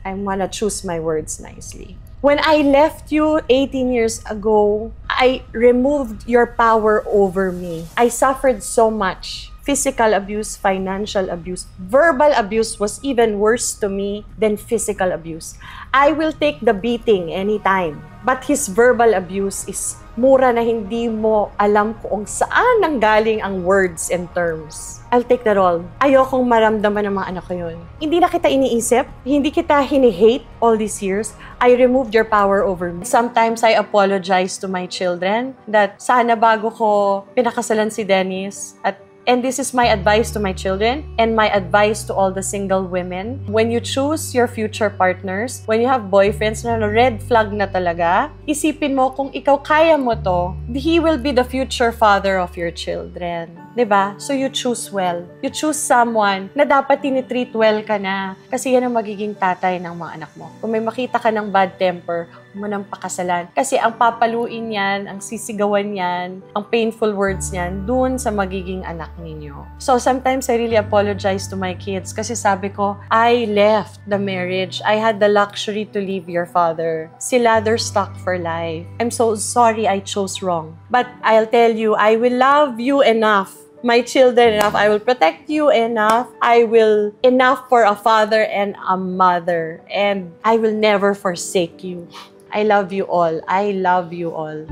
I wanna choose my words nicely. When I left you 18 years ago, I removed your power over me. I suffered so much. Physical abuse, financial abuse, verbal abuse was even worse to me than physical abuse. I will take the beating anytime. But his verbal abuse is mura na hindi mo alam kung saan nanggaling ang words and terms. I'll take that all. Ayokong maramdaman ng mga anak ko yun. Hindi na kita iniisip, hindi kita hini-hate all these years. I removed your power over me. Sometimes I apologize to my children that sana bago ko pinakasalan si Dennis and this is my advice to my children and my advice to all the single women. When you choose your future partners, when you have boyfriends na red flag na talaga, isipin mo kung ikaw kaya mo to, he will be the future father of your children. 'Di ba? So you choose well. You choose someone na dapat tinitreat well ka na kasi yan ang magiging tatay ng mga anak mo. Kung may makita ka ng bad temper, mo nang pakasalan. Kasi ang papaluin yan, ang sisigawan yan, ang painful words yan, dun sa magiging anak ninyo. So sometimes I really apologize to my kids kasi sabi ko, I left the marriage. I had the luxury to leave your father. Sila, they're stuck for life. I'm so sorry I chose wrong. But I'll tell you, I will love you enough. My children enough. I will protect you enough. I will enough for a father and a mother. And I will never forsake you. I love you all. I love you all.